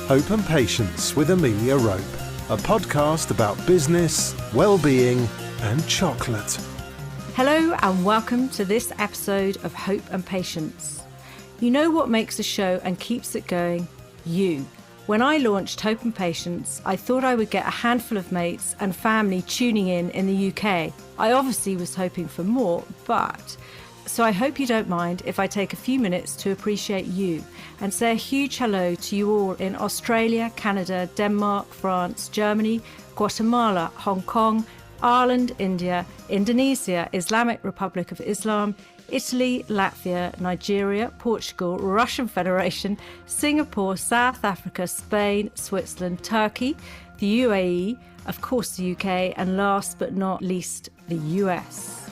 Hope and Patience with Amelia Rope, a podcast about business, well-being and chocolate. Hello and welcome to this episode of Hope and Patience. You know what makes a show and keeps it going? You. When I launched Hope and Patience, I thought I would get a handful of mates and family tuning in the UK. I obviously was hoping for more, so I hope you don't mind if I take a few minutes to appreciate you and say a huge hello to you all in Australia, Canada, Denmark, France, Germany, Guatemala, Hong Kong, Ireland, India, Indonesia, Islamic Republic of Islam, Italy, Latvia, Nigeria, Portugal, Russian Federation, Singapore, South Africa, Spain, Switzerland, Turkey, the UAE, of course the UK, and last but not least, the US.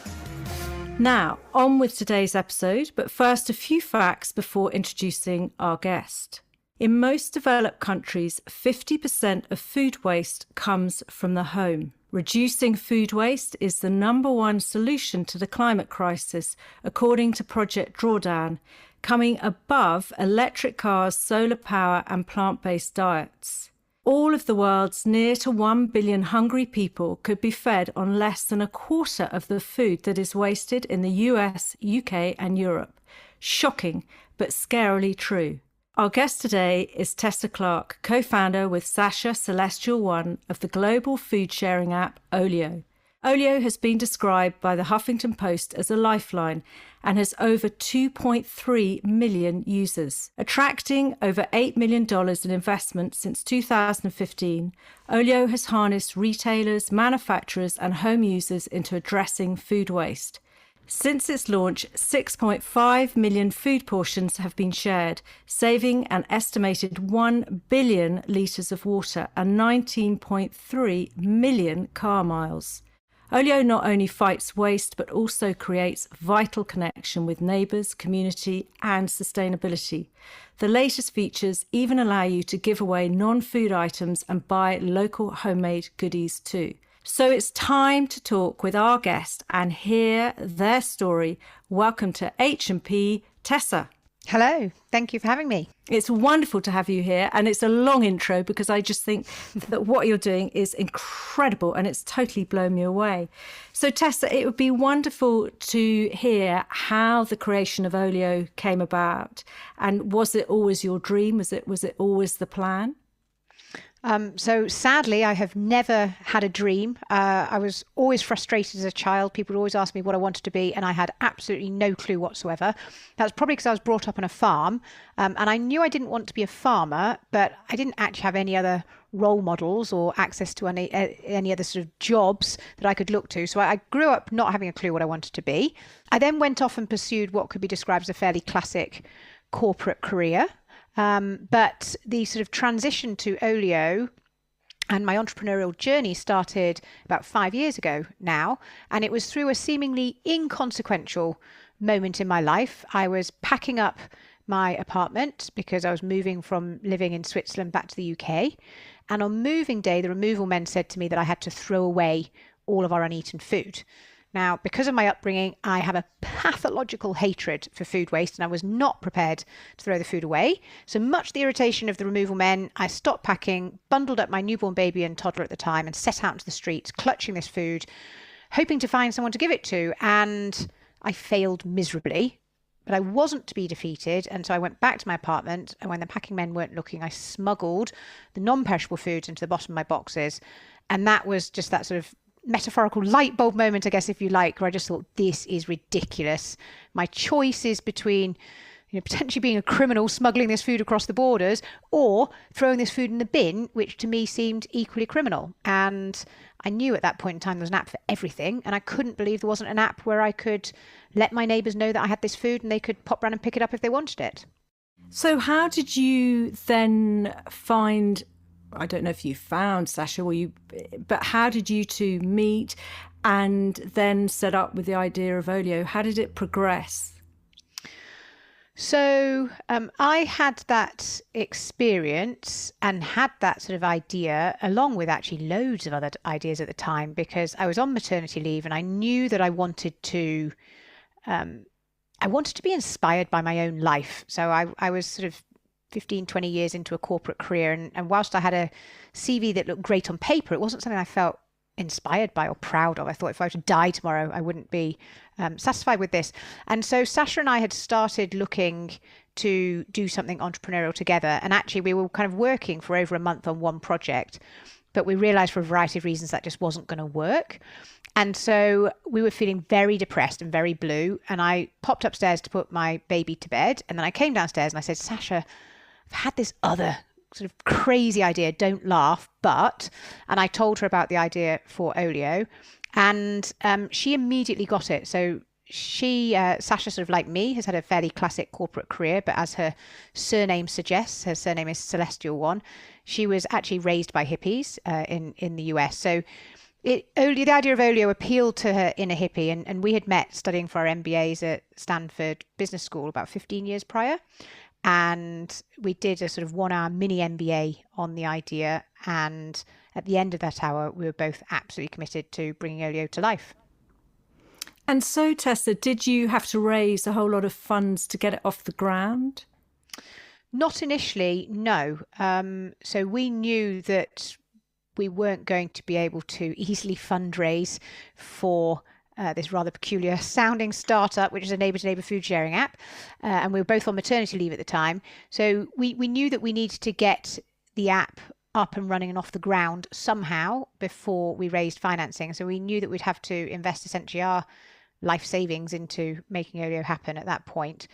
Now, on with today's episode, but first a few facts before introducing our guest. In most developed countries, 50% of food waste comes from the home. Reducing food waste is the number one solution to the climate crisis, according to Project Drawdown, coming above electric cars, solar power and plant-based diets. All of the world's near to 1 billion hungry people could be fed on less than a quarter of the food that is wasted in the US, UK and Europe. Shocking, but scarily true. Our guest today is Tessa Clarke, co-founder with Saasha Celestial-One of the global food sharing app Olio. Olio has been described by the Huffington Post as a lifeline and has over 2.3 million users. Attracting over $8 million in investment since 2015, Olio has harnessed retailers, manufacturers and home users into addressing food waste. Since its launch, 6.5 million food portions have been shared, saving an estimated 1 billion litres of water and 19.3 million car miles. Olio not only fights waste, but also creates vital connection with neighbours, community and sustainability. The latest features even allow you to give away non-food items and buy local homemade goodies too. So it's time to talk with our guest and hear their story. Welcome to H&P, Tessa. Hello, thank you for having me. It's wonderful to have you here, and it's a long intro because I just think that what you're doing is incredible and it's totally blown me away. So Tessa, it would be wonderful to hear how the creation of Olio came about, and was it always your dream? Was it always the plan? So sadly, I have never had a dream. I was always frustrated as a child. People would always ask me what I wanted to be, and I had absolutely no clue whatsoever. That's probably because I was brought up on a farm, and I knew I didn't want to be a farmer, but I didn't actually have any other role models or access to any other sort of jobs that I could look to. So I grew up not having a clue what I wanted to be. I then went off and pursued what could be described as a fairly classic corporate career. But the sort of transition to Olio and my entrepreneurial journey started about 5 years ago now. And it was through a seemingly inconsequential moment in my life. I was packing up my apartment because I was moving from living in Switzerland back to the UK. And on moving day, the removal men said to me that I had to throw away all of our uneaten food. Now, because of my upbringing, I have a pathological hatred for food waste, and I was not prepared to throw the food away. So much to the irritation of the removal men, I stopped packing, bundled up my newborn baby and toddler at the time, and set out into the streets, clutching this food, hoping to find someone to give it to. And I failed miserably, but I wasn't to be defeated. And so I went back to my apartment, and when the packing men weren't looking, I smuggled the non-perishable foods into the bottom of my boxes. And that was just that sort of metaphorical light bulb moment, I guess, if you like, where I just thought, this is ridiculous. My choice is between, potentially being a criminal smuggling this food across the borders or throwing this food in the bin, which to me seemed equally criminal. And I knew at that point in time there was an app for everything, and I couldn't believe there wasn't an app where I could let my neighbours know that I had this food and they could pop round and pick it up if they wanted it. So how did you then find, I don't know if you found Saasha, but how did you two meet and then set up with the idea of Olio? How did it progress? So I had that experience and had that sort of idea along with actually loads of other ideas at the time, because I was on maternity leave and I knew that I wanted to I wanted to be inspired by my own life. So I was sort of 15, 20 years into a corporate career. And whilst I had a CV that looked great on paper, it wasn't something I felt inspired by or proud of. I thought if I were to die tomorrow, I wouldn't be satisfied with this. And so Saasha and I had started looking to do something entrepreneurial together. And actually, we were kind of working for over a month on one project, but we realized for a variety of reasons that just wasn't going to work. And so we were feeling very depressed and very blue. And I popped upstairs to put my baby to bed. And then I came downstairs and I said, Saasha, I've had this other sort of crazy idea, don't laugh, but, and I told her about the idea for Olio, and she immediately got it. So Saasha, sort of like me, has had a fairly classic corporate career, but as her surname suggests, her surname is Celestial-One. She was actually raised by hippies in the US. So the idea of Olio appealed to her inner hippie, and we had met studying for our MBAs at Stanford Business School about 15 years prior. And we did a sort of 1-hour mini MBA on the idea. And at the end of that hour, we were both absolutely committed to bringing Olio to life. And so, Tessa, did you have to raise a whole lot of funds to get it off the ground? Not initially, no. So we knew that we weren't going to be able to easily fundraise for this rather peculiar sounding startup, which is a neighbour-to-neighbour food sharing app. And we were both on maternity leave at the time. So we knew that we needed to get the app up and running and off the ground somehow before we raised financing. So we knew that we'd have to invest essentially our life savings into making Olio happen at that point.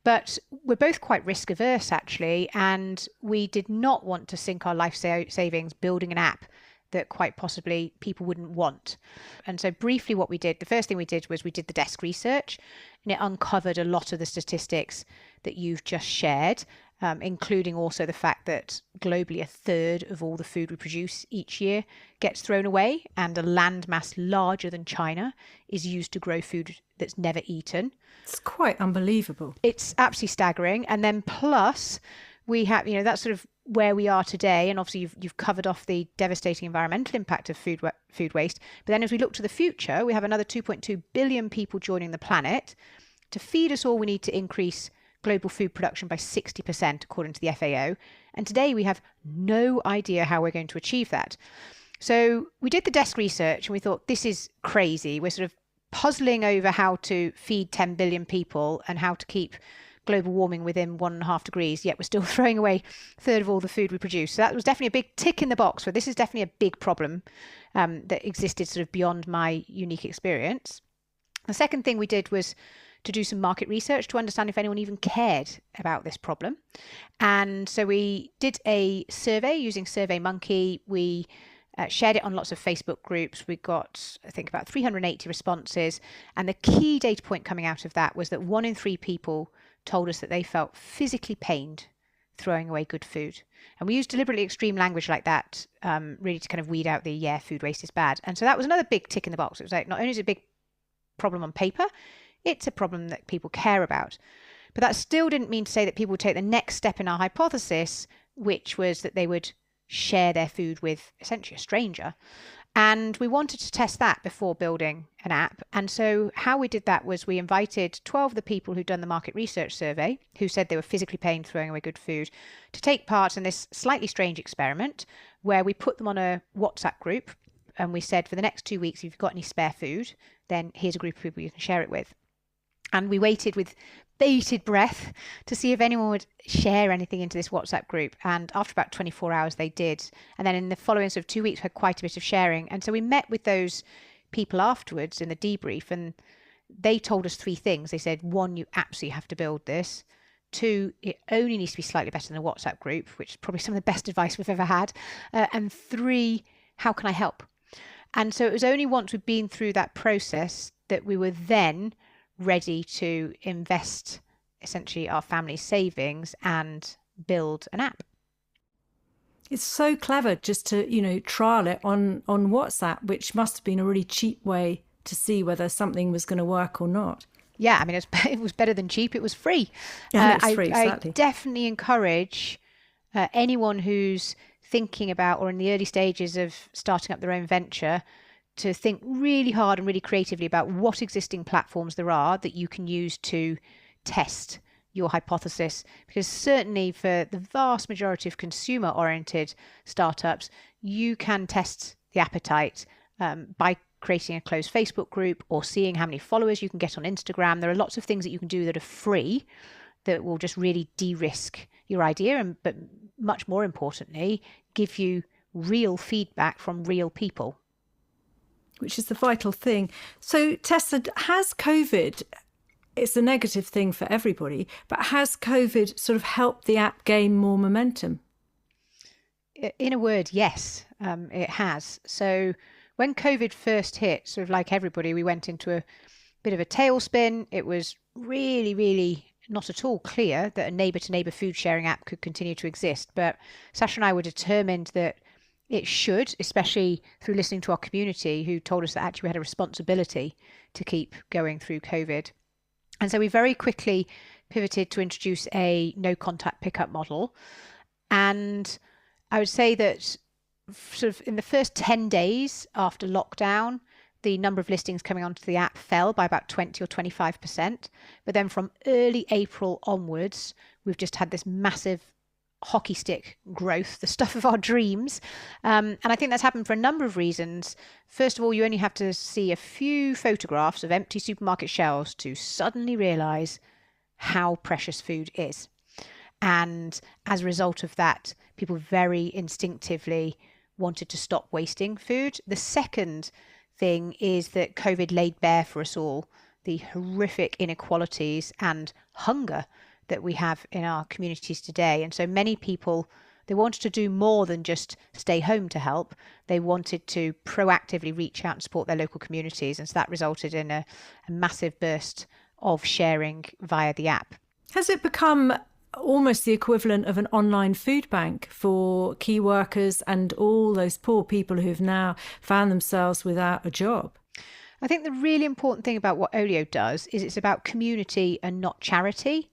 But we're both quite risk averse, actually, and we did not want to sink our life savings building an app that quite possibly people wouldn't want. And so briefly what we did, the first thing we did was we did the desk research, and it uncovered a lot of the statistics that you've just shared, including also the fact that globally 1/3 of all the food we produce each year gets thrown away, and a landmass larger than China is used to grow food that's never eaten. It's quite unbelievable. It's absolutely staggering. And then plus we have, that's sort of where we are today. And obviously you've covered off the devastating environmental impact of food waste. But then as we look to the future, we have another 2.2 billion people joining the planet. To feed us all, we need to increase global food production by 60%, according to the FAO. And today we have no idea how we're going to achieve that. So we did the desk research and we thought, this is crazy. We're sort of puzzling over how to feed 10 billion people and how to keep global warming within 1.5 degrees, yet we're still throwing away 1/3 of all the food we produce. So that was definitely a big tick in the box for this is definitely a big problem that existed sort of beyond my unique experience. The second thing we did was to do some market research to understand if anyone even cared about this problem. And so we did a survey using SurveyMonkey. We shared it on lots of Facebook groups. We got, I think, about 380 responses. And the key data point coming out of that was that 1 in 3 people told us that they felt physically pained throwing away good food. And we used deliberately extreme language like that, really to kind of weed out the, food waste is bad. And so that was another big tick in the box. It was like, not only is it a big problem on paper, it's a problem that people care about. But that still didn't mean to say that people would take the next step in our hypothesis, which was that they would share their food with essentially a stranger. And we wanted to test that before building an app. And so how we did that was we invited 12 of the people who'd done the market research survey, who said they were physically pained throwing away good food, to take part in this slightly strange experiment where we put them on a WhatsApp group. And we said, for the next 2 weeks, if you've got any spare food, then here's a group of people you can share it with. And we waited with bated breath to see if anyone would share anything into this WhatsApp group. And after about 24 hours, they did. And then in the following sort of 2 weeks, we had quite a bit of sharing. And so we met with those people afterwards in the debrief, and they told us 3 things. They said, 1, you absolutely have to build this. 2, it only needs to be slightly better than a WhatsApp group, which is probably some of the best advice we've ever had. And 3, how can I help? And so it was only once we'd been through that process that we were then ready to invest essentially our family's savings and build an app. It's so clever just to, trial it on WhatsApp, which must have been a really cheap way to see whether something was going to work or not. Yeah, I mean, it was better than cheap. It was free. Yeah, it was free, exactly. I definitely encourage anyone who's thinking about or in the early stages of starting up their own venture to think really hard and really creatively about what existing platforms there are that you can use to test your hypothesis, because certainly for the vast majority of consumer-oriented startups, you can test the appetite by creating a closed Facebook group or seeing how many followers you can get on Instagram. There are lots of things that you can do that are free that will just really de-risk your idea, but much more importantly, give you real feedback from real people. Which is the vital thing. So Tessa, has COVID, it's a negative thing for everybody, but has COVID sort of helped the app gain more momentum? In a word, yes, it has. So when COVID first hit, sort of like everybody, we went into a bit of a tailspin. It was really, really not at all clear that a neighbour-to-neighbour food sharing app could continue to exist. But Saasha and I were determined that it should, especially through listening to our community who told us that actually we had a responsibility to keep going through COVID. And so we very quickly pivoted to introduce a no contact pickup model. And I would say that sort of in the first 10 days after lockdown, the number of listings coming onto the app fell by about 20 or 25%. But then from early April onwards, we've just had this massive hockey stick growth, the stuff of our dreams. And I think that's happened for a number of reasons. First of all, you only have to see a few photographs of empty supermarket shelves to suddenly realise how precious food is. And as a result of that, people very instinctively wanted to stop wasting food. The second thing is that COVID laid bare for us all the horrific inequalities and hunger that we have in our communities today. And so many people, they wanted to do more than just stay home to help. They wanted to proactively reach out and support their local communities. And so that resulted in a massive burst of sharing via the app. Has it become almost the equivalent of an online food bank for key workers and all those poor people who've now found themselves without a job? I think the really important thing about what Olio does is it's about community and not charity.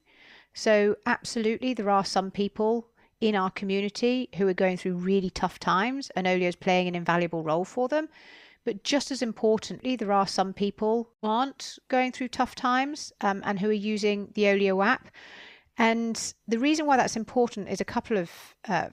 So absolutely, there are some people in our community who are going through really tough times, and Olio is playing an invaluable role for them. But just as importantly, there are some people who aren't going through tough times and who are using the Olio app. And the reason why that's important is a couple of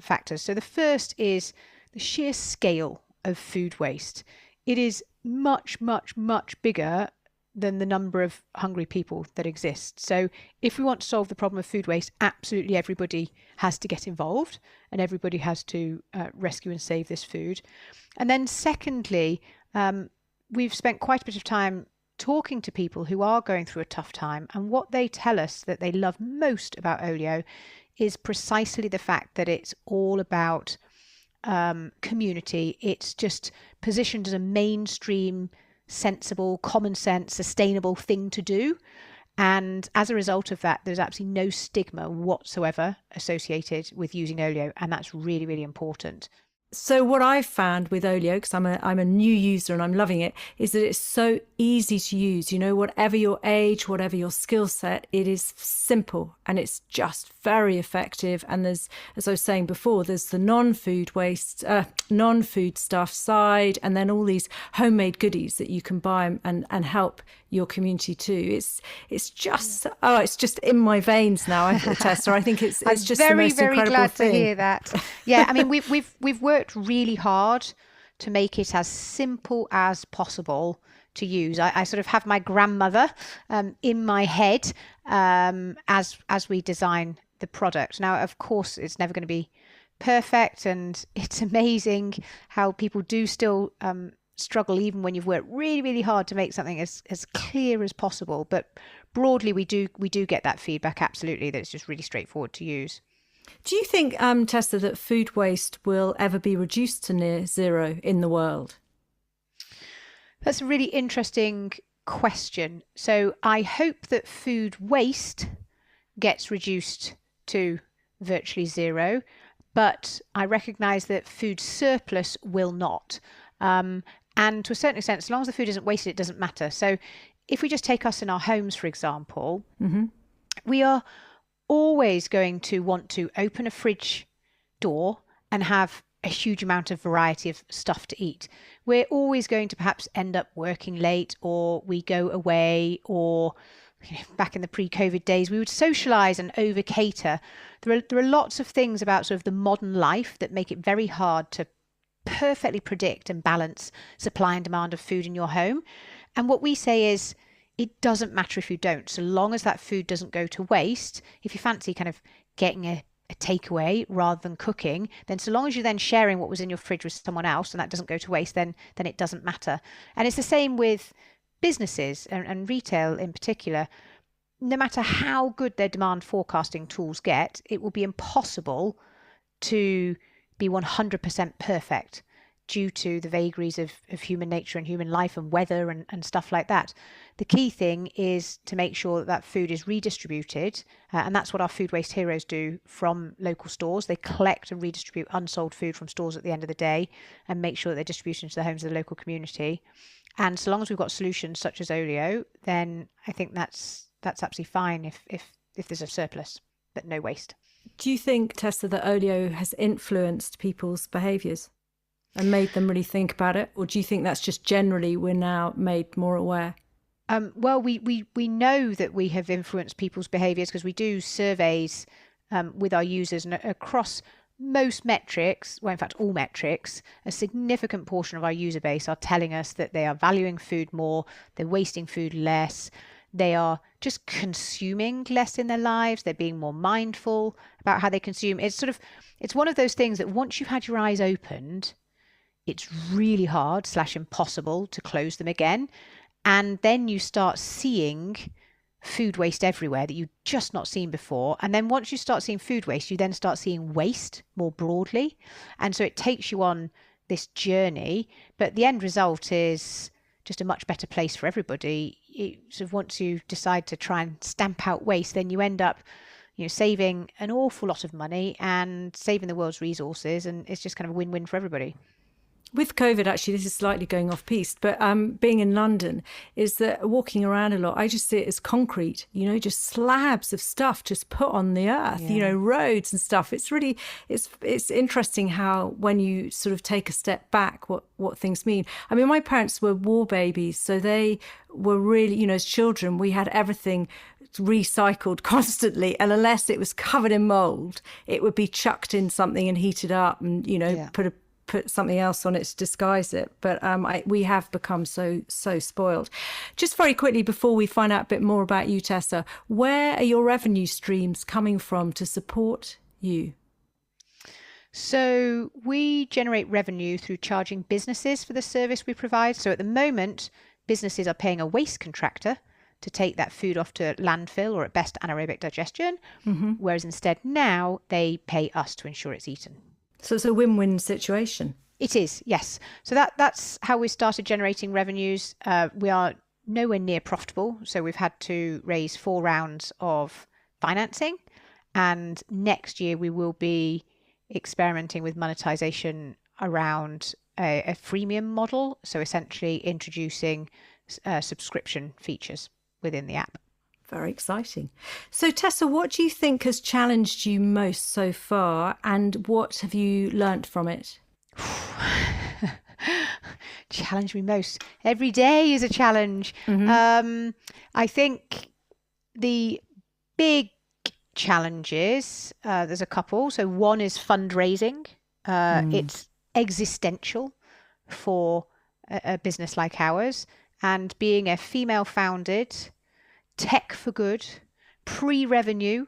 factors. So the first is the sheer scale of food waste. It is much, much, much bigger than the number of hungry people that exist. So if we want to solve the problem of food waste, absolutely everybody has to get involved and everybody has to rescue and save this food. And then secondly, we've spent quite a bit of time talking to people who are going through a tough time, and what they tell us that they love most about Olio is precisely the fact that it's all about community. It's just positioned as a mainstream, sensible, common sense, sustainable thing to do. And as a result of that, there's absolutely no stigma whatsoever associated with using Olio. And that's really, really important. So what I've found with Olio, because I'm a new user and I'm loving it, is that it's so easy to use. You know, whatever your age, whatever your skill set, it is simple and it's just very effective. And there's, as I was saying before, there's the non-food waste, non-food stuff side, and then all these homemade goodies that you can buy and help your community too. It's just in my veins now, Tessa. I think it's just the most incredible glad thing. To hear that. Yeah, I mean we've worked really hard to make it as simple as possible to use. I sort of have my grandmother in my head as we design the product. Now, of course, it's never going to be perfect, and it's amazing how people do still struggle even when you've worked really, really hard to make something as clear as possible. But broadly, we do get that feedback, absolutely, that it's just really straightforward to use. Do you think, Tessa, that food waste will ever be reduced to near zero in the world? That's a really interesting question. So I hope that food waste gets reduced to virtually zero, but I recognise that food surplus will not. And to a certain extent, as long as the food isn't wasted, it doesn't matter. So if we just take us in our homes, for example, we are always going to want to open a fridge door and have a huge amount of variety of stuff to eat. We're always going to perhaps end up working late, or we go away, or back in the pre-COVID days, we would socialize and over cater. There are lots of things about sort of the modern life that make it very hard to perfectly predict and balance supply and demand of food in your home. And what we say is, it doesn't matter if you don't, so long as that food doesn't go to waste. If you fancy kind of getting a takeaway rather than cooking, then so long as you're then sharing what was in your fridge with someone else and that doesn't go to waste, then it doesn't matter. And it's the same with businesses and retail in particular. No matter how good their demand forecasting tools get, it will be impossible to be 100% perfect due to the vagaries of human nature and human life and weather and stuff like that. The key thing is to make sure that that food is redistributed, and that's what our food waste heroes do from local stores. They collect and redistribute unsold food from stores at the end of the day and make sure that they're distributed into the homes of the local community. And so long as we've got solutions such as Olio, then I think that's absolutely fine if there's a surplus, but no waste. Do you think, Tessa, that Olio has influenced people's behaviours and made them really think about it? Or do you think that's just generally we're now made more aware? Well, we know that we have influenced people's behaviours because we do surveys with our users, and across most metrics, well, in fact, all metrics, a significant portion of our user base are telling us that they are valuing food more, they're wasting food less, they are just consuming less in their lives, they're being more mindful about how they consume. It's one of those things that once you've had your eyes opened, it's really hard / impossible to close them again. And then you start seeing food waste everywhere that you've just not seen before. And then once you start seeing food waste, you then start seeing waste more broadly. And so it takes you on this journey. But the end result is just a much better place for everybody. Sort of once you decide to try and stamp out waste, then you end up saving an awful lot of money and saving the world's resources. And it's just kind of a win-win for everybody. With COVID, actually, this is slightly going off piste, but being in London is that walking around a lot, I just see it as concrete, just slabs of stuff just put on the earth, roads and stuff. It's really, it's interesting how when you sort of take a step back, what things mean. I mean, my parents were war babies, so they were really, as children, we had everything recycled constantly, and unless it was covered in mold, it would be chucked in something and heated up and, put something else on it to disguise it. But we have become so spoiled. Just very quickly, before we find out a bit more about you, Tessa, where are your revenue streams coming from to support you? So we generate revenue through charging businesses for the service we provide. So at the moment, businesses are paying a waste contractor to take that food off to landfill or at best anaerobic digestion, whereas instead now they pay us to ensure it's eaten. So it's a win-win situation. It is, yes. So that's how we started generating revenues. We are nowhere near profitable. So we've had to raise 4 rounds of financing. And next year we will be experimenting with monetization around a freemium model. So essentially introducing subscription features within the app. Very exciting. So Tessa, what do you think has challenged you most so far, and what have you learnt from it? Challenged me most. Every day is a challenge. I think the big challenges, there's a couple. So one is fundraising. It's existential for a business like ours, and being a female founded, tech for good, pre-revenue,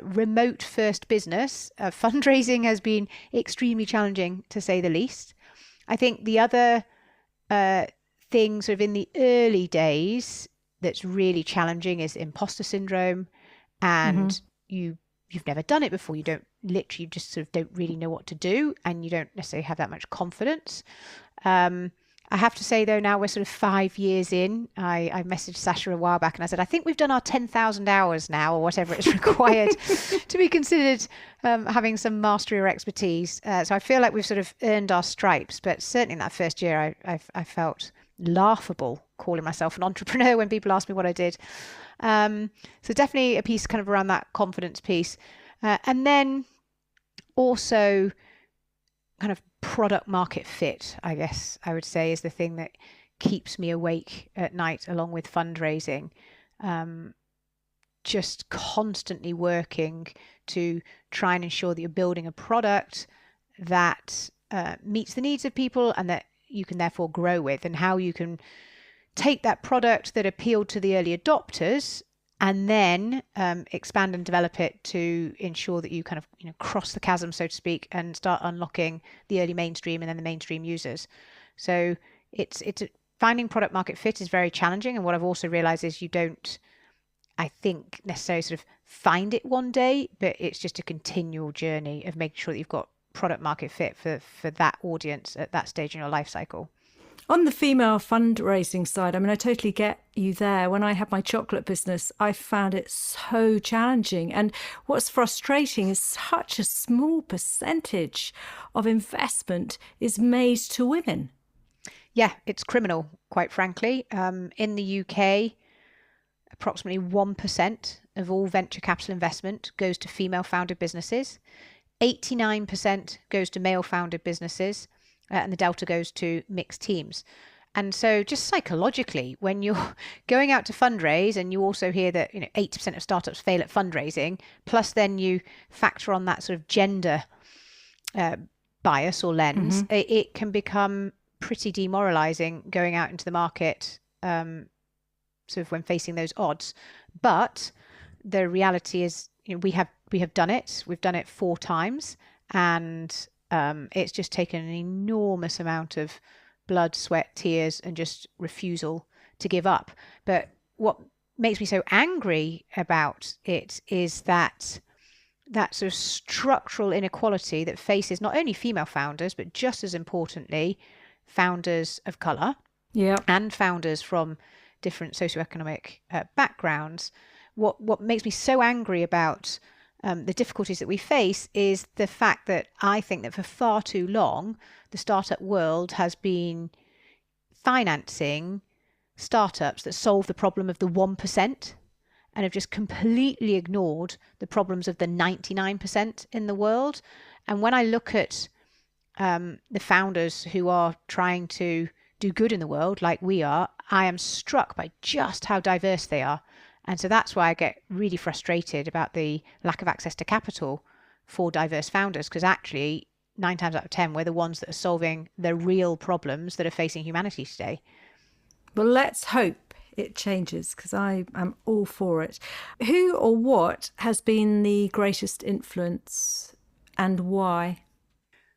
remote first business, fundraising has been extremely challenging, to say the least. I think the other thing sort of in the early days that's really challenging is imposter syndrome, and you've never done it before. You just sort of don't really know what to do, and you don't necessarily have that much confidence. I have to say, though, now we're sort of 5 years in. I messaged Saasha a while back and I said, I think we've done our 10,000 hours now, or whatever is required to be considered having some mastery or expertise. So I feel like we've sort of earned our stripes. But certainly in that first year, I felt laughable calling myself an entrepreneur when people asked me what I did. So definitely a piece kind of around that confidence piece. And then also kind of product market fit, I guess I would say, is the thing that keeps me awake at night, along with fundraising. Just constantly working to try and ensure that you're building a product that meets the needs of people and that you can therefore grow with, and how you can take that product that appealed to the early adopters and then expand and develop it to ensure that you kind of cross the chasm, so to speak, and start unlocking the early mainstream and then the mainstream users. So it's finding product market fit is very challenging, and what I've also realized is you don't, I think, necessarily sort of find it one day, but it's just a continual journey of making sure that you've got product market fit for that audience at that stage in your life cycle. On the female fundraising side, I mean, I totally get you there. When I had my chocolate business, I found it so challenging. And what's frustrating is such a small percentage of investment is made to women. Yeah, it's criminal, quite frankly. In the UK, approximately 1% of all venture capital investment goes to female founded businesses. 89% goes to male founded businesses. And the delta goes to mixed teams. And so just psychologically, when you're going out to fundraise and you also hear that 80% of startups fail at fundraising, plus then you factor on that sort of gender bias or lens, it can become pretty demoralizing going out into the market sort of when facing those odds. But the reality is we have done it. We've done it 4 times, and it's just taken an enormous amount of blood, sweat, tears, and just refusal to give up. But what makes me so angry about it is that sort of structural inequality that faces not only female founders, but just as importantly, founders of colour and founders from different socioeconomic backgrounds. What makes me so angry about the difficulties that we face is the fact that I think that for far too long, the startup world has been financing startups that solve the problem of the 1% and have just completely ignored the problems of the 99% in the world. And when I look at the founders who are trying to do good in the world like we are, I am struck by just how diverse they are. And so that's why I get really frustrated about the lack of access to capital for diverse founders, because actually 9 times out of 10, we're the ones that are solving the real problems that are facing humanity today. Well, let's hope it changes, because I am all for it. Who or what has been the greatest influence and why?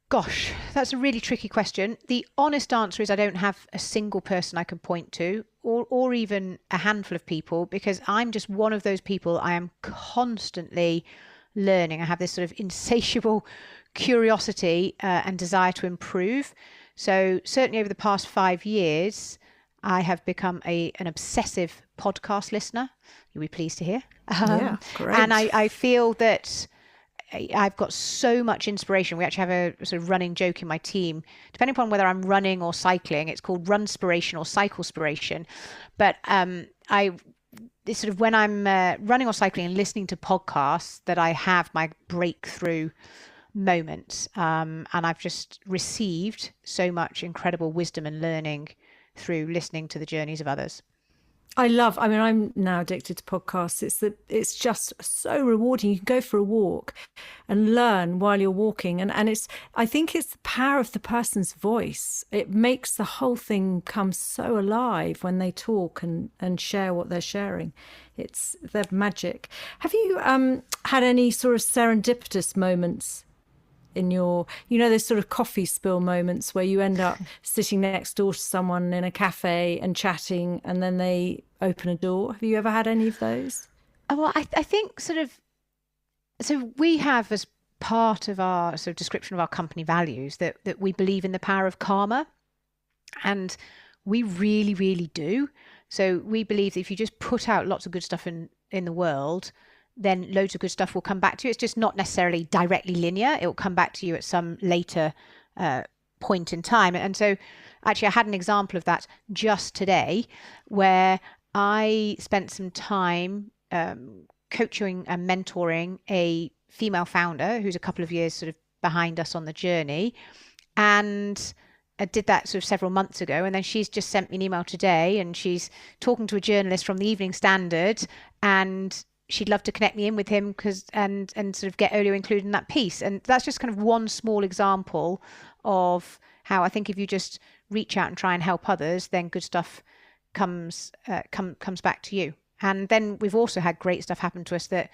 Gosh, that's a really tricky question. The honest answer is I don't have a single person I can point to, or even a handful of people, because I'm just one of those people. I am constantly learning. I have this sort of insatiable curiosity and desire to improve. So certainly over the past 5 years, I have become an obsessive podcast listener. You'll be pleased to hear. Yeah, great. And I feel that I've got so much inspiration. We actually have a sort of running joke in my team. Depending upon whether I'm running or cycling, it's called Runspiration or Cyclespiration. But it's sort of when I'm running or cycling and listening to podcasts that I have my breakthrough moments. And I've just received so much incredible wisdom and learning through listening to the journeys of others. I'm now addicted to podcasts. It's just so rewarding. You can go for a walk and learn while you're walking. And I think it's the power of the person's voice. It makes the whole thing come so alive when they talk and share what they're sharing. They're magic. Have you had any sort of serendipitous moments in your, those sort of coffee spill moments where you end up sitting next door to someone in a cafe and chatting, and then they open a door? Have you ever had any of those? Well, I think so we have, as part of our sort of description of our company values, that we believe in the power of karma. And we really, really do. So we believe that if you just put out lots of good stuff in the world, then loads of good stuff will come back to you. It's just not necessarily directly linear. It will come back to you at some later point in time. And so actually I had an example of that just today, where I spent some time coaching and mentoring a female founder who's a couple of years sort of behind us on the journey. And I did that sort of several months ago, and then she's just sent me an email today, and she's talking to a journalist from the Evening Standard, and she'd love to connect me in with him and sort of get Olio included in that piece. And that's just kind of one small example of how I think if you just reach out and try and help others, then good stuff comes back to you. And then we've also had great stuff happen to us that,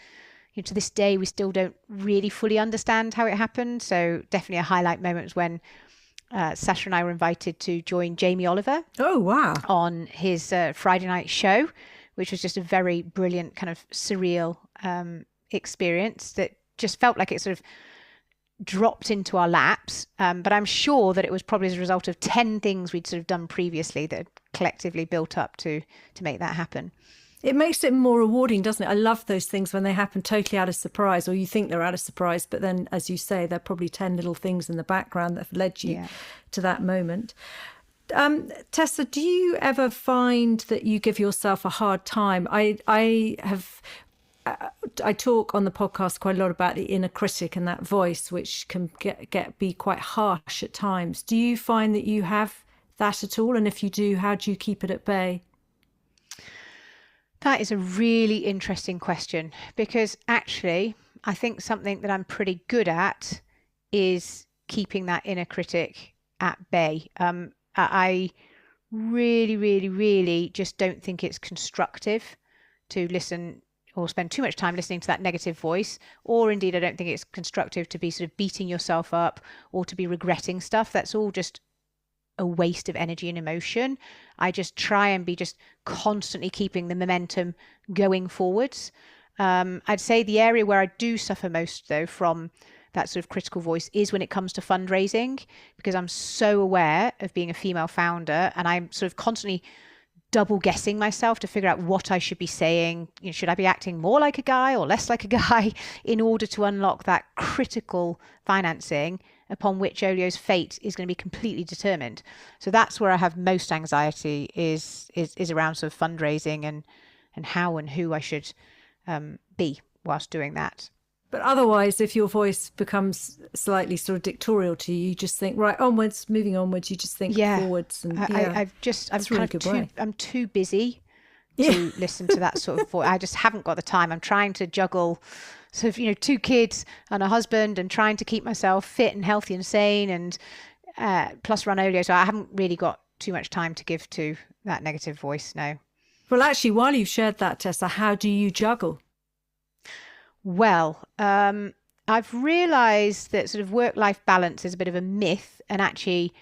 to this day we still don't really fully understand how it happened. So definitely a highlight moment was when Saasha and I were invited to join Jamie Oliver. Oh, wow. On his Friday night show, which was just a very brilliant kind of surreal experience that just felt like it sort of dropped into our laps. But I'm sure that it was probably as a result of 10 things we'd sort of done previously that had collectively built up to make that happen. It makes it more rewarding, doesn't it? I love those things when they happen totally out of surprise, or you think they're out of surprise, but then, as you say, there are probably 10 little things in the background that have led you to that moment. Tessa, do you ever find that you give yourself a hard time? I talk on the podcast quite a lot about the inner critic and that voice, which can be quite harsh at times. Do you find that you have that at all? And if you do, how do you keep it at bay? That is a really interesting question, because actually I think something that I'm pretty good at is keeping that inner critic at bay. I really, really, really just don't think it's constructive to listen or spend too much time listening to that negative voice, or indeed I don't think it's constructive to be sort of beating yourself up or to be regretting stuff. That's all just a waste of energy and emotion. I just try and be just constantly keeping the momentum going forwards. I'd say the area where I do suffer most, though, from that sort of critical voice is when it comes to fundraising, because I'm so aware of being a female founder, and I'm sort of constantly double guessing myself to figure out what I should be saying. Should I be acting more like a guy or less like a guy in order to unlock that critical financing upon which Olio's fate is going to be completely determined? So that's where I have most anxiety is around sort of fundraising and how and who I should be whilst doing that. But otherwise, if your voice becomes slightly sort of dictatorial to you, you just think, right, onwards, moving onwards, you just think forwards. And I'm too busy to listen to that sort of voice. I just haven't got the time. I'm trying to juggle sort of, 2 kids and a husband and trying to keep myself fit and healthy and sane, and plus run Olio. So I haven't really got too much time to give to that negative voice, no. Well, actually, while you've shared that, Tessa, how do you juggle? Well, I've realised that sort of work-life balance is a bit of a myth, and actually,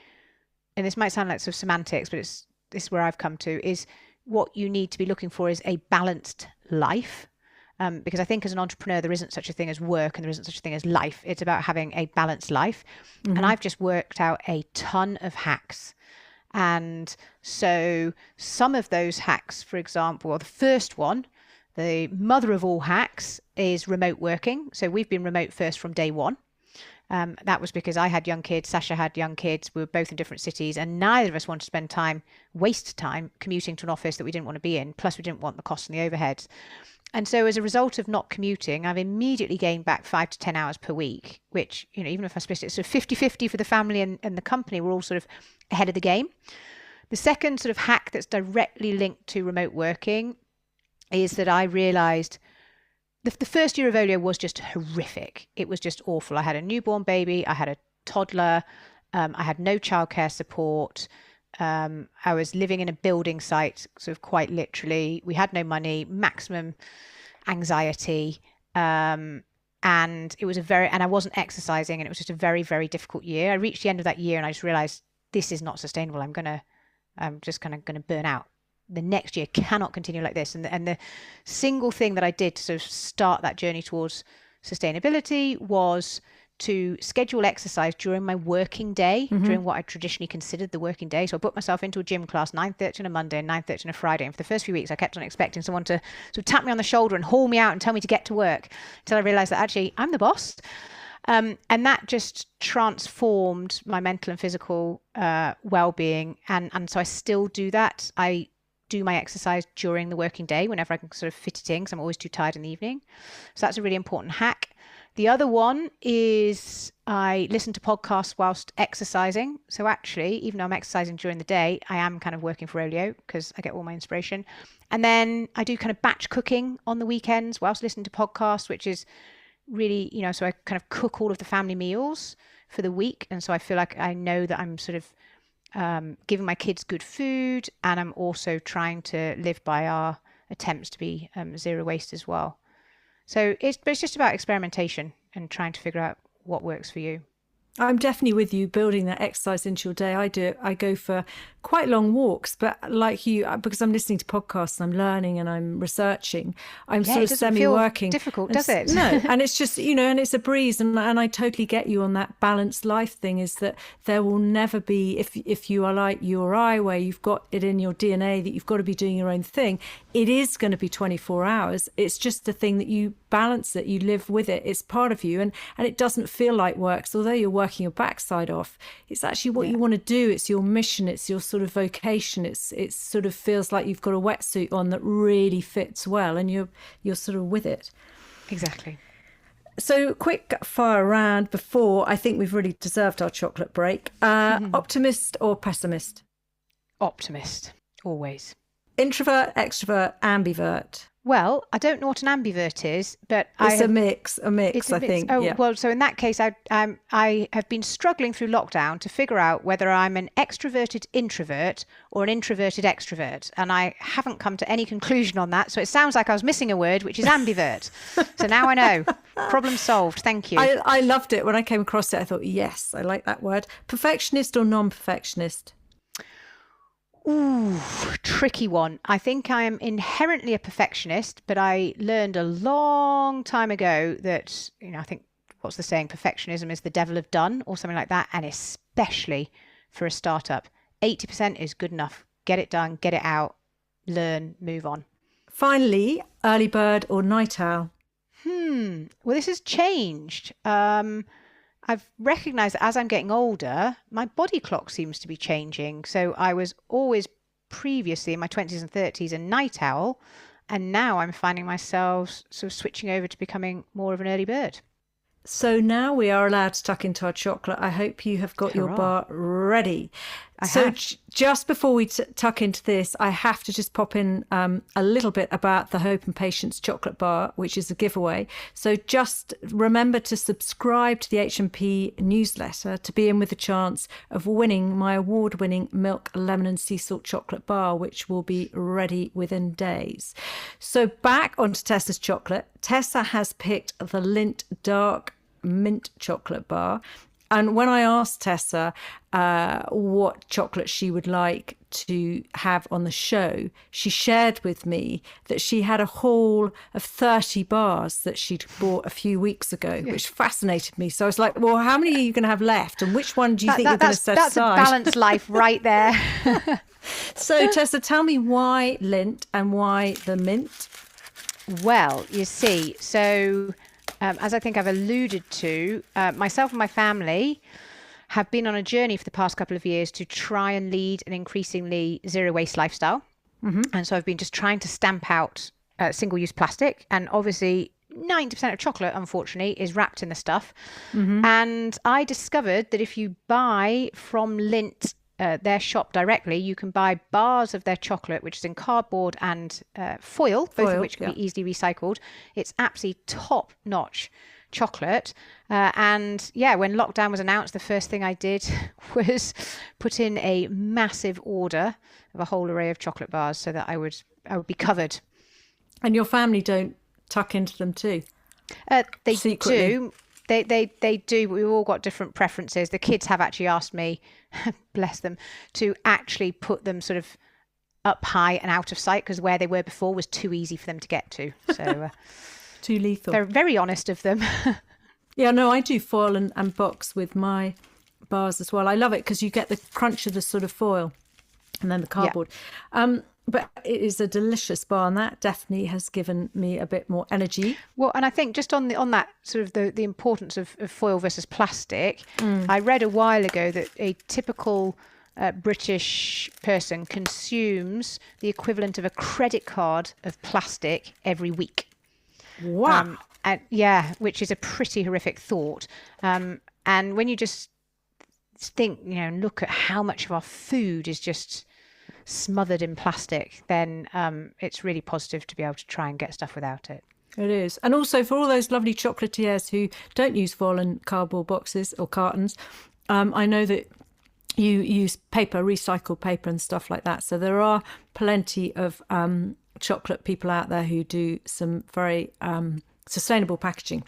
and this might sound like sort of semantics, but this is where I've come to, is what you need to be looking for is a balanced life. Because I think as an entrepreneur, there isn't such a thing as work and there isn't such a thing as life. It's about having a balanced life. Mm-hmm. And I've just worked out a ton of hacks. And so some of those hacks, for example, well, the first one, the mother of all hacks, is remote working. So we've been remote first from day one. That was because I had young kids, Saasha had young kids, we were both in different cities, and neither of us wanted to waste time commuting to an office that we didn't want to be in, plus we didn't want the costs and the overheads. And so as a result of not commuting, I've immediately gained back 5 to 10 hours per week, which, even if I split it, so 50-50 for the family and the company, we're all sort of ahead of the game. The second sort of hack that's directly linked to remote working is that I realized the first year of Olio was just horrific. It was just awful. I had a newborn baby. I had a toddler. I had no childcare support. I was living in a building site, sort of quite literally. We had no money, maximum anxiety. And it was and I wasn't exercising, and it was just a very, very difficult year. I reached the end of that year and I just realized this is not sustainable. I'm just kind of going to burn out. The next year cannot continue like this. And the single thing that I did to sort of start that journey towards sustainability was to schedule exercise during my working day, during what I traditionally considered the working day. So I booked myself into a gym class 9:30 on a Monday and 9:30 on a Friday. And for the first few weeks, I kept on expecting someone to sort of tap me on the shoulder and haul me out and tell me to get to work, until I realized that actually I'm the boss. And that just transformed my mental and physical well-being. And so I still do that. I do my exercise during the working day whenever I can sort of fit it in, because I'm always too tired in the evening. So that's a really important hack. The other one is I listen to podcasts whilst exercising. So actually, even though I'm exercising during the day, I am kind of working for Olio because I get all my inspiration. And then I do kind of batch cooking on the weekends whilst listening to podcasts, which is really, so I kind of cook all of the family meals for the week. And so I feel like I know that I'm sort of giving my kids good food, and I'm also trying to live by our attempts to be zero waste as well. So it's just about experimentation and trying to figure out what works for you. I'm definitely with you, building that exercise into your day. I go for quite long walks, but like you, because I'm listening to podcasts and I'm learning and I'm researching, I'm sort of semi-working. Difficult, does it? No, and it's just, and it's a breeze. And I totally get you on that balanced life thing, is that there will never be, if you are like you or I, where you've got it in your DNA that you've got to be doing your own thing, it is going to be 24 hours. It's just the thing that you balance it, you live with it, it's part of you, and it doesn't feel like work. So although you're working your backside off, it's actually what you want to do. It's your mission, it's your sort of vocation. It sort of feels like you've got a wetsuit on that really fits well, and you're sort of with it. Exactly. So quick fire round before I think we've really deserved our chocolate break. Optimist or pessimist? Optimist, always. Introvert, extrovert, ambivert? Well, I don't know what an ambivert is, but it's a mix, I think. Oh, yeah. Well, so in that case, I have been struggling through lockdown to figure out whether I'm an extroverted introvert or an introverted extrovert. And I haven't come to any conclusion on that. So it sounds like I was missing a word, which is ambivert. So now I know. Problem solved. Thank you. I loved it. When I came across it, I thought, yes, I like that word. Perfectionist or non-perfectionist? Ooh, tricky one. I think I am inherently a perfectionist, but I learned a long time ago that, I think, what's the saying? Perfectionism is the devil of done, or something like that. And especially for a startup, 80% is good enough. Get it done, get it out, learn, move on. Finally, early bird or night owl? Well, this has changed. I've recognised that as I'm getting older, my body clock seems to be changing. So I was always previously in my 20s and 30s a night owl, and now I'm finding myself sort of switching over to becoming more of an early bird. So now we are allowed to tuck into our chocolate. I hope you have got your bar ready. Just before we tuck into this, I have to just pop in a little bit about the Hope and Patience chocolate bar, which is a giveaway. So just remember to subscribe to the H&P newsletter to be in with a chance of winning my award-winning milk, lemon and sea salt chocolate bar, which will be ready within days. So back onto Tessa's chocolate. Tessa has picked the Lindt dark mint chocolate bar. And when I asked Tessa what chocolate she would like to have on the show, she shared with me that she had a haul of 30 bars that she'd bought a few weeks ago, which fascinated me. So I was like, well, how many are you going to have left? And which one do you think you're going to set aside? That's a balanced life right there. So Tessa, tell me why Lindt and why the mint? Well, you see, so... as I think I've alluded to, myself and my family have been on a journey for the past couple of years to try and lead an increasingly zero waste lifestyle. Mm-hmm. And so I've been just trying to stamp out single-use plastic. And obviously 90% of chocolate, unfortunately, is wrapped in the stuff. Mm-hmm. And I discovered that if you buy from Lindt, their shop directly, you can buy bars of their chocolate, which is in cardboard and foil, both of which can be easily recycled. It's absolutely top-notch chocolate. When lockdown was announced, the first thing I did was put in a massive order of a whole array of chocolate bars so that I would be covered. And your family don't tuck into them too? They secretly do. They do, but we've all got different preferences. The kids have actually asked me, bless them, to actually put them sort of up high and out of sight, because where they were before was too easy for them to get to. So too lethal. They're very honest of them. Yeah, no, I do foil and box with my bars as well. I love it because you get the crunch of the sort of foil and then the cardboard. Yeah. But it is a delicious bar, and that definitely has given me a bit more energy. Well, and I think just on that sort of the importance of foil versus plastic, I read a while ago that a typical British person consumes the equivalent of a credit card of plastic every week. Wow. Yeah, which is a pretty horrific thought. And when you just think, look at how much of our food is just smothered in plastic, then it's really positive to be able to try and get stuff without it. It is. And also for all those lovely chocolatiers who don't use foil and cardboard boxes or cartons, I know that you use paper, recycled paper and stuff like that. So there are plenty of chocolate people out there who do some very sustainable packaging.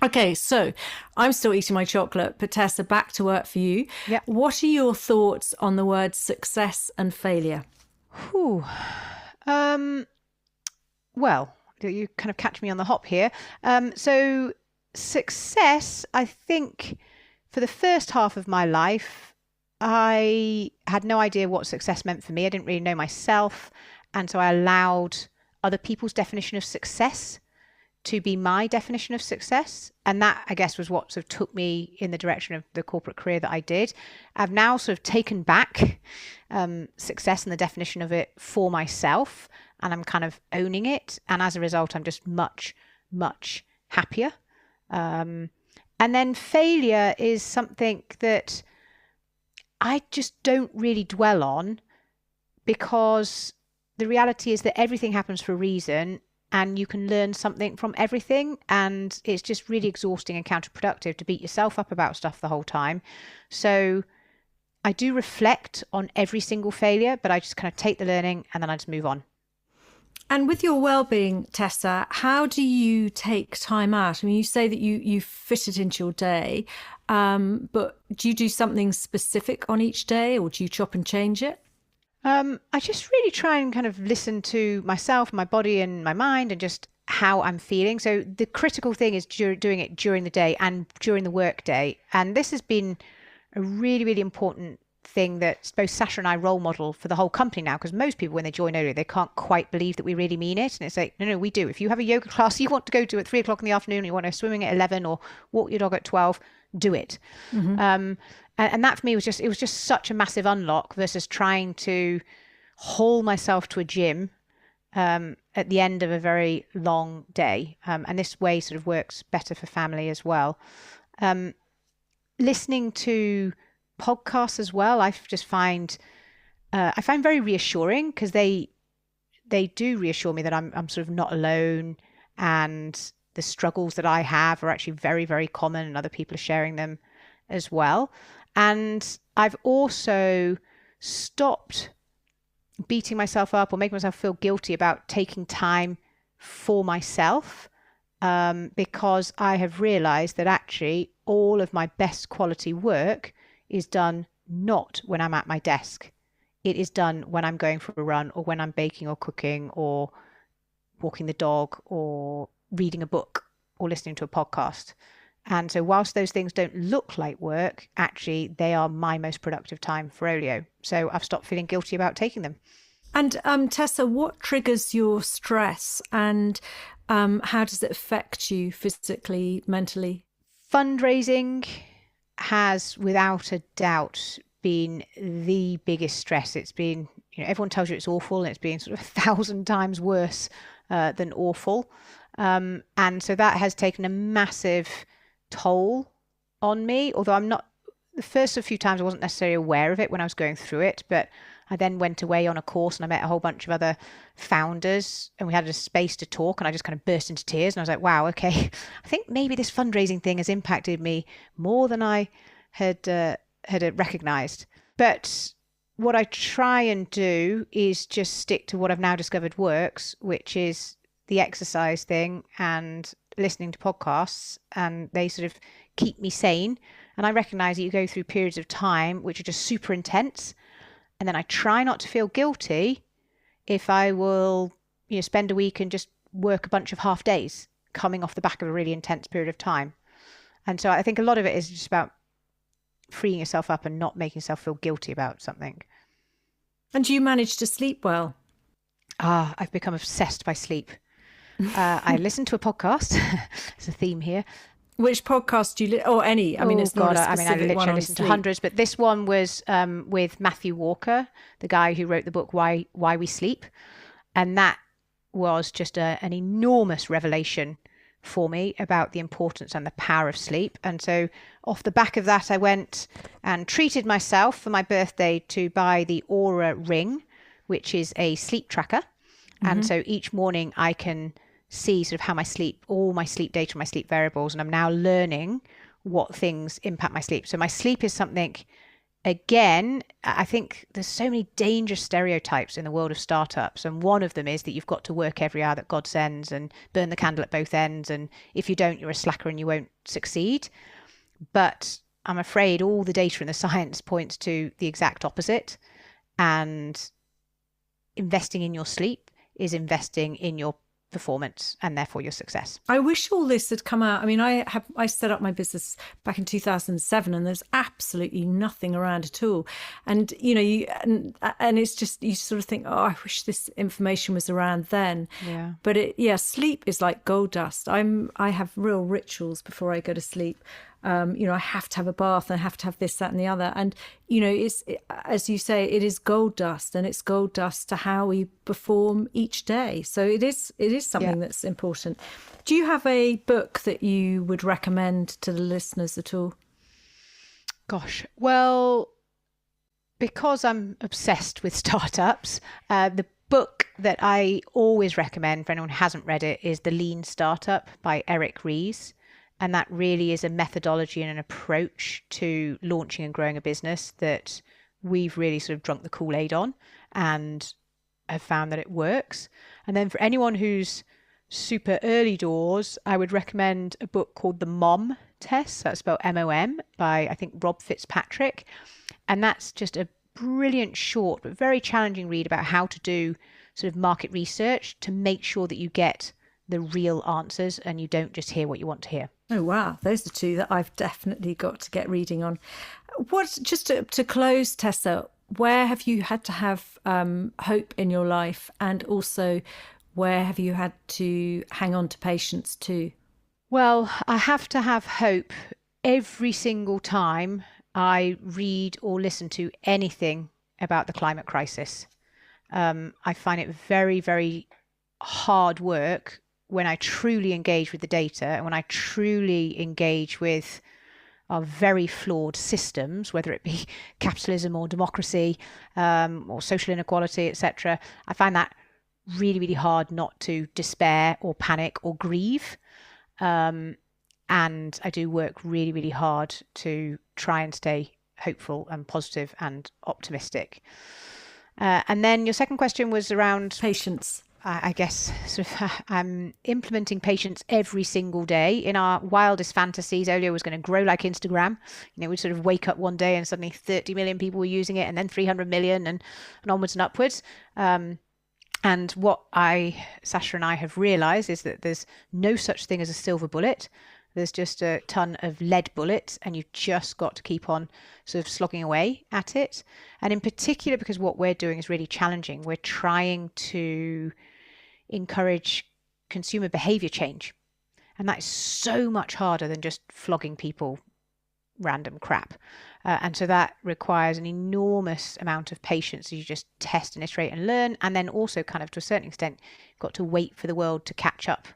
Okay, so I'm still eating my chocolate, but Tessa, back to work for you. Yep. What are your thoughts on the words success and failure? Well, you kind of catch me on the hop here. So success, I think for the first half of my life, I had no idea what success meant for me. I didn't really know myself. And so I allowed other people's definition of success to be my definition of success. And that, I guess, was what sort of took me in the direction of the corporate career that I did. I've now sort of taken back success and the definition of it for myself, and I'm kind of owning it. And as a result, I'm just much, much happier. And then failure is something that I just don't really dwell on, because the reality is that everything happens for a reason, and you can learn something from everything. And it's just really exhausting and counterproductive to beat yourself up about stuff the whole time. So I do reflect on every single failure, but I just kind of take the learning and then I just move on. And with your well-being, Tessa, how do you take time out? I mean, you say that you fit it into your day, but do you do something specific on each day, or do you chop and change it? I just really try and kind of listen to myself, my body and my mind, and just how I'm feeling. So the critical thing is doing it during the day and during the work day. And this has been a really, really important thing that both Saasha and I role model for the whole company now, because most people, when they join Olio, they can't quite believe that we really mean it. And it's like, no, we do. If you have a yoga class you want to go to at 3:00 in the afternoon, you want to go swimming at 11 or walk your dog at 12, do it. Mm-hmm. And that for me was just such a massive unlock versus trying to haul myself to a gym at the end of a very long day. And this way sort of works better for family as well. Listening to podcasts as well, I find very reassuring, because they do reassure me that I'm sort of not alone, and the struggles that I have are actually very, very common, and other people are sharing them as well. And I've also stopped beating myself up or making myself feel guilty about taking time for myself, because I have realized that actually all of my best quality work is done not when I'm at my desk. It is done when I'm going for a run, or when I'm baking or cooking or walking the dog or reading a book or listening to a podcast. And so whilst those things don't look like work, actually they are my most productive time for Olio. So I've stopped feeling guilty about taking them. And Tessa, what triggers your stress, and how does it affect you physically, mentally? Fundraising has without a doubt been the biggest stress. It's been, everyone tells you it's awful, and it's been sort of 1,000 times worse than awful. And so that has taken a massive toll on me, although the first few times I wasn't necessarily aware of it when I was going through it, but I then went away on a course and I met a whole bunch of other founders, and we had a space to talk, and I just kind of burst into tears, and I was like, wow, okay, I think maybe this fundraising thing has impacted me more than I had recognized. But what I try and do is just stick to what I've now discovered works, which is the exercise thing and listening to podcasts, and they sort of keep me sane. And I recognize that you go through periods of time which are just super intense, and then I try not to feel guilty if I will spend a week and just work a bunch of half days coming off the back of a really intense period of time. And so I think a lot of it is just about freeing yourself up and not making yourself feel guilty about something. And do you manage to sleep well? I've become obsessed by sleep. I listen to a podcast. There's a theme here. Which podcast do you or any? I mean, it's not a specific I literally one on listen to sleep. hundreds, but this one was with Matthew Walker, the guy who wrote the book Why We Sleep, and that was just an enormous revelation for me about the importance and the power of sleep. And so off the back of that, I went and treated myself for my birthday to buy the Aura Ring, which is a sleep tracker. And so each morning I can see sort of how my sleep, all my sleep data, my sleep variables, and I'm now learning what things impact my sleep. So my sleep is something, again, I think there's so many dangerous stereotypes in the world of startups. And one of them is that you've got to work every hour that God sends and burn the candle at both ends. And if you don't, you're a slacker and you won't succeed. But I'm afraid all the data and the science points to the exact opposite. And investing in your sleep is investing in your performance and therefore your success. I wish all this had come out. I mean, I set up my business back in 2007 and there's absolutely nothing around at all. And, you know, and it's just, you sort of think, oh, I wish this information was around then. Yeah. But sleep is like gold dust. I have real rituals before I go to sleep. You know, I have to have a bath and I have to have this, that and the other. And, you know, as you say, it is gold dust, and it's gold dust to how we perform each day. So it is something that's important. Do you have a book that you would recommend to the listeners at all? Gosh, well, because I'm obsessed with startups, the book that I always recommend for anyone who hasn't read it is The Lean Startup by Eric Ries. And that really is a methodology and an approach to launching and growing a business that we've really sort of drunk the Kool-Aid on and have found that it works. And then for anyone who's super early doors, I would recommend a book called The Mom Test. That's spelled MOM by, I think, Rob Fitzpatrick. And that's just a brilliant, short, but very challenging read about how to do sort of market research to make sure that you get the real answers and you don't just hear what you want to hear. Oh, wow. Those are two that I've definitely got to get reading on. Just to close, Tessa, where have you had to have hope in your life? And also, where have you had to hang on to patience too? Well, I have to have hope every single time I read or listen to anything about the climate crisis. I find it very, very hard work when I truly engage with the data and when I truly engage with our very flawed systems, whether it be capitalism or democracy or social inequality, etc. I find that really, really hard not to despair or panic or grieve. And I do work really, really hard to try and stay hopeful and positive and optimistic. And then your second question was around patience. I guess sort of I'm implementing patience every single day. In our wildest fantasies, Olio was going to grow like Instagram. You know, we'd sort of wake up one day and suddenly 30 million people were using it, and then 300 million and onwards and upwards. And what Saasha and I have realized is that there's no such thing as a silver bullet. There's just a ton of lead bullets, and you've just got to keep on sort of slogging away at it. And in particular, because what we're doing is really challenging, we're trying to encourage consumer behavior change. And that is so much harder than just flogging people random crap. And so that requires an enormous amount of patience as you just test and iterate and learn. And then also kind of to a certain extent, you've got to wait for the world to catch up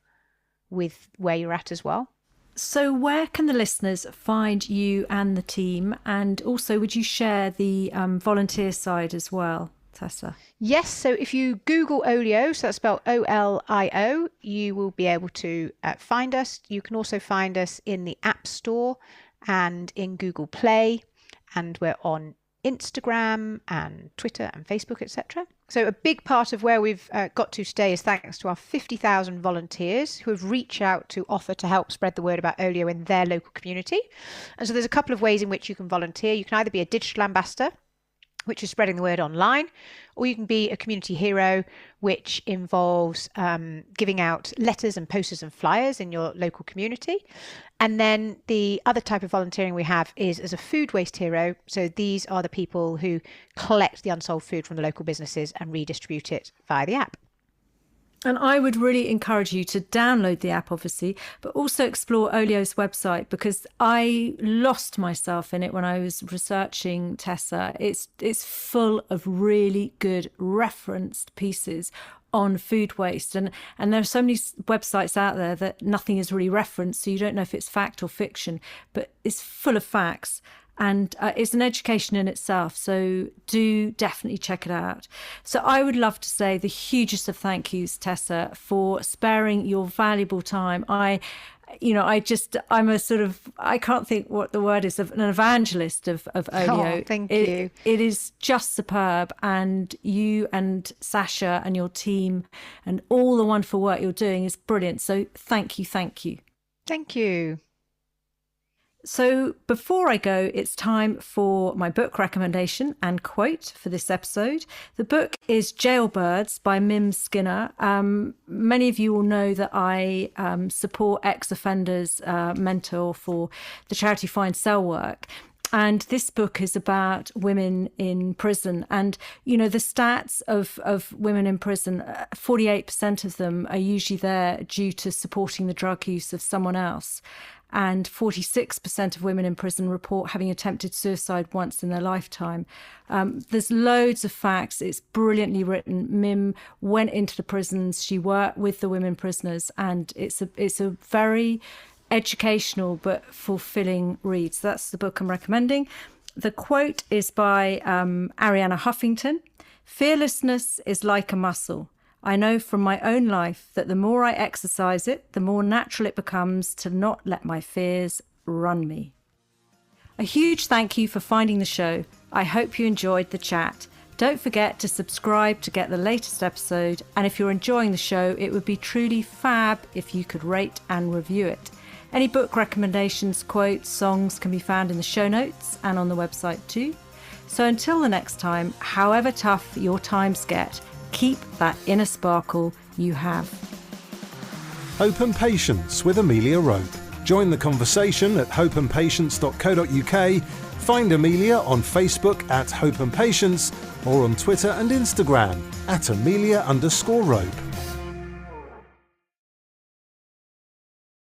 with where you're at as well. So where can the listeners find you and the team? And also, would you share the volunteer side as well, Tessa? Yes. So if you Google Olio, so that's spelled Olio, you will be able to find us. You can also find us in the App Store and in Google Play. And we're on Instagram and Twitter and Facebook, etc. So a big part of where we've got to today is thanks to our 50,000 volunteers who have reached out to offer to help spread the word about Olio in their local community. And so there's a couple of ways in which you can volunteer. You can either be a digital ambassador, which is spreading the word online, or you can be a community hero, which involves giving out letters and posters and flyers in your local community. And then the other type of volunteering we have is as a food waste hero. So these are the people who collect the unsold food from the local businesses and redistribute it via the app. And I would really encourage you to download the app, obviously, but also explore Olio's website, because I lost myself in it when I was researching Tessa. It's full of really good referenced pieces on food waste. And there are so many websites out there that nothing is really referenced, so you don't know if it's fact or fiction, but it's full of facts. And it's an education in itself. So do definitely check it out. So I would love to say the hugest of thank yous, Tessa, for sparing your valuable time. I'm a sort of, I can't think what the word is, an evangelist of Olio. Oh, thank you. It is just superb. And you and Saasha and your team and all the wonderful work you're doing is brilliant. So thank you. Thank you. So before I go, it's time for my book recommendation and quote for this episode. The book is Jailbirds by Mim Skinner. Many of you will know that I support ex-offenders, mentor for the charity Find Cell Work. And this book is about women in prison. And, the stats of women in prison, 48% of them are usually there due to supporting the drug use of someone else. And 46% of women in prison report having attempted suicide once in their lifetime. There's loads of facts. It's brilliantly written. Mim went into the prisons. She worked with the women prisoners. And it's a very educational but fulfilling read. So that's the book I'm recommending. The quote is by Arianna Huffington. "Fearlessness is like a muscle. I know from my own life that the more I exercise it, the more natural it becomes to not let my fears run me." A huge thank you for finding the show. I hope you enjoyed the chat. Don't forget to subscribe to get the latest episode. And if you're enjoying the show, it would be truly fab if you could rate and review it. Any book recommendations, quotes, songs can be found in the show notes and on the website too. So until the next time, however tough your times get, keep that inner sparkle you have. Hope and Patience with Amelia Rope. Join the conversation at hopeandpatience.co.uk. Find Amelia on Facebook at Hope and Patience or on Twitter and Instagram at Amelia_Rope.